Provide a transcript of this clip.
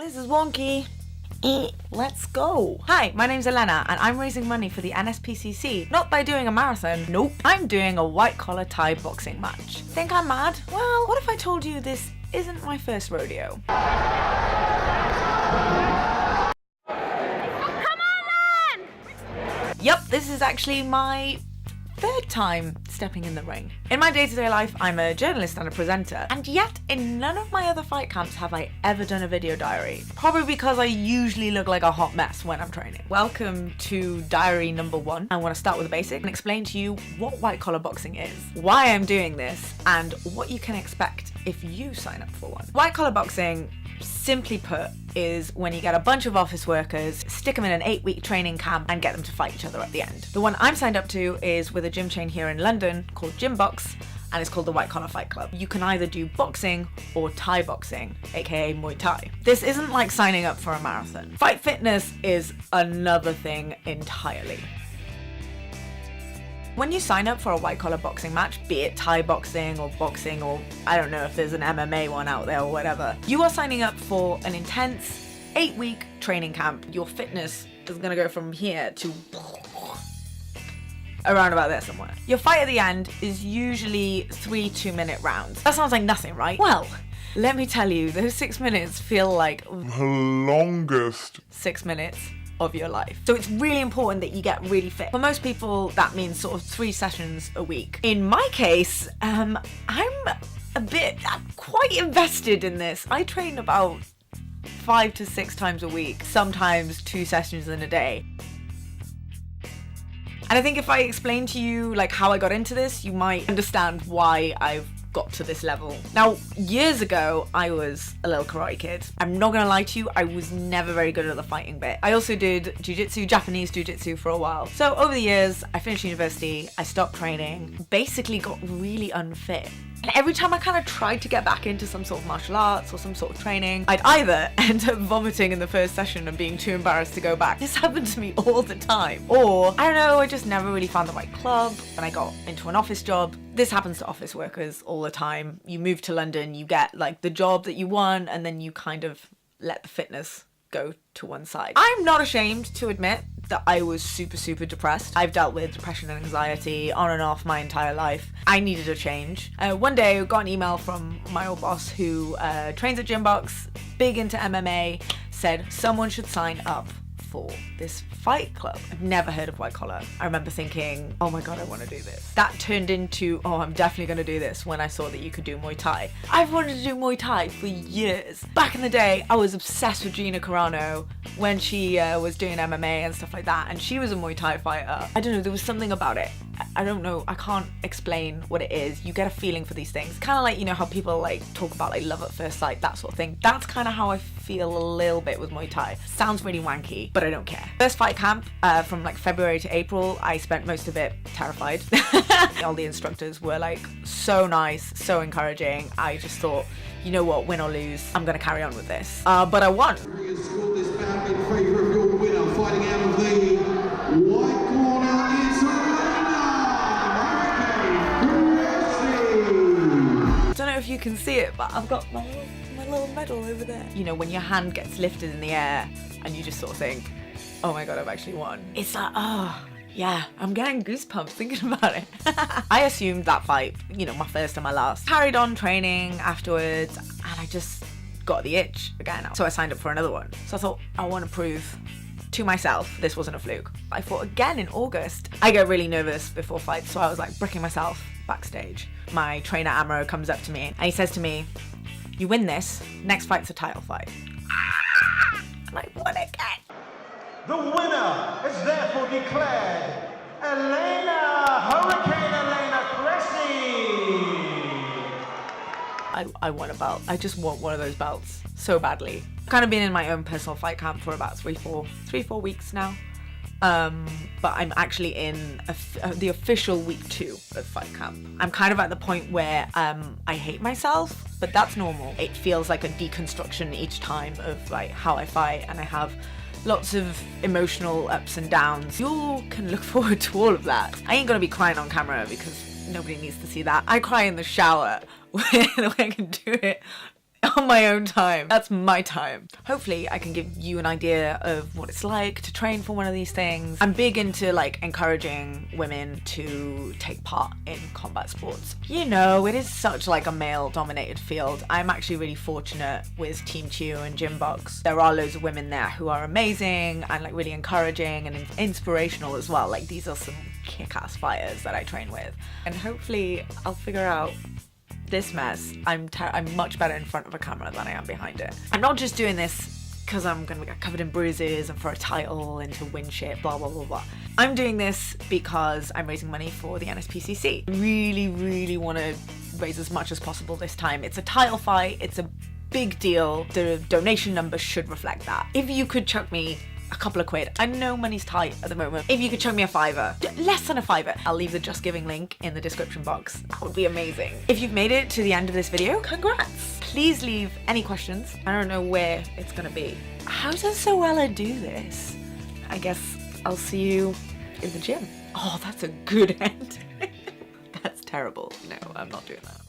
This is wonky. Let's go. Hi, my name's Elena and I'm raising money for the NSPCC. Not by doing a marathon. Nope. I'm doing a white collar Thai boxing match. Think I'm mad? Well, what if I told you this isn't my first rodeo? Come on, man! Yep, this is actually my third time stepping in the ring. In my day-to-day life, I'm a journalist and a presenter, and yet in none of my other fight camps have I ever done a video diary. Probably because I usually look like a hot mess when I'm training. Welcome to diary number 1. I want to start with the basic and explain to you what white collar boxing is, why I'm doing this, and what you can expect if you sign up for one. White collar boxing, simply put, is when you get a bunch of office workers, stick them in an 8-week training camp and get them to fight each other at the end. The one I'm signed up to is with a gym chain here in London called Gymbox, and it's called the White Collar Fight Club. You can either do boxing or Thai boxing, aka Muay Thai. This isn't like signing up for a marathon. Fight fitness is another thing entirely. When you sign up for a white collar boxing match, be it Thai boxing or I don't know if there's an MMA one out there or whatever, you are signing up for an intense 8-week training camp. Your fitness is gonna go from here to around about there somewhere. Your fight at the end is usually 3 2-minute rounds. That sounds like nothing, right? Well, let me tell you, those 6 minutes feel like the longest 6 minutes of your life. So it's really important that you get really fit. For most people, that means sort of 3 sessions a week. In my case, I'm quite invested in this. I train about 5 to 6 times a week, sometimes 2 sessions in a day. And I think if I explain to you like how I got into this, you might understand why I've got to this level. Now, years ago, I was a little karate kid. I'm not gonna lie to you, I was never very good at the fighting bit. I also did jiu-jitsu, Japanese jiu-jitsu for a while. So over the years, I finished university, I stopped training, basically got really unfit. And every time I kind of tried to get back into some sort of martial arts or some sort of training, I'd either end up vomiting in the first session and being too embarrassed to go back. This happened to me all the time. Or, I don't know, I just never really found the right club when I got into an office job. This happens to office workers all the time. You move to London, you get like the job that you want, and then you kind of let the fitness go to one side. I'm not ashamed to admit that I was super depressed. I've dealt with depression and anxiety on and off my entire life. I needed a change. One day I got an email from my old boss who trains at Gymbox, big into MMA, said someone should sign up for this fight club. I've never heard of white collar. I remember thinking, oh my god, I want to do this. That turned into, oh, I'm definitely going to do this when I saw that you could do Muay Thai. I've wanted to do Muay Thai for years. Back in the day, I was obsessed with Gina Carano when she was doing MMA and stuff like that, and she was a Muay Thai fighter. I don't know, there was something about it. I don't know, I can't explain what it is. You get a feeling for these things. Kind of like, you know, how people like talk about like love at first sight, that sort of thing. That's kind of how I feel a little bit with Muay Thai. Sounds really wanky, but I don't care. First fight camp, from like February to April, I spent most of it terrified. All the instructors were like so nice, so encouraging. I just thought, you know what, win or lose, I'm gonna carry on with this. But I won. Fighting out of the white corner is I don't know if you can see it, but I've got my little medal over there. You know, when your hand gets lifted in the air and you just sort of think, oh my god, I've actually won. It's like, oh, yeah, I'm getting goosebumps thinking about it. I assumed that fight, you know, my first and my last. Carried on training afterwards, and I just got the itch again. So I signed up for another one. So I thought, I want to prove to myself this wasn't a fluke. I fought again in August. I get really nervous before fights, so I was like bricking myself backstage. My trainer Amro comes up to me and he says to me, you win this, next fight's a title fight. And I won again. The winner is therefore declared Elena Hurricane Elena Cressy. I won a belt. I just want one of those belts so badly. I've kind of been in my own personal fight camp for about 3-4 weeks now. But I'm actually in the official week 2 of fight camp. I'm kind of at the point where I hate myself, but that's normal. It feels like a deconstruction each time of like how I fight, and I have lots of emotional ups and downs. You can look forward to all of that. I ain't gonna be crying on camera because nobody needs to see that. I cry in the shower when I can do it on my own time. That's my time. Hopefully I can give you an idea of what it's like to train for one of these things. I'm big into like encouraging women to take part in combat sports. You know, it is such like a male dominated field. I'm actually really fortunate with Team Chew and Gymbox. There are loads of women there who are amazing and like really encouraging and inspirational as well. Like these are some kick-ass fighters that I train with. And hopefully I'll figure out this mess. I'm much better in front of a camera than I am behind it. I'm not just doing this because I'm gonna get covered in bruises and for a title and to win shit, blah blah blah blah. I'm doing this because I'm raising money for the NSPCC. I really want to raise as much as possible this time. It's a title fight, it's a big deal. The donation numbers should reflect that. If you could chuck me a couple of quid. I know money's tight at the moment. If you could chuck me a fiver, less than a fiver, I'll leave the Just Giving link in the description box. That would be amazing. If you've made it to the end of this video, congrats. Please leave any questions. I don't know where it's gonna be. How does Zoella do this? I guess I'll see you in the gym. Oh, that's a good end. That's terrible. No, I'm not doing that.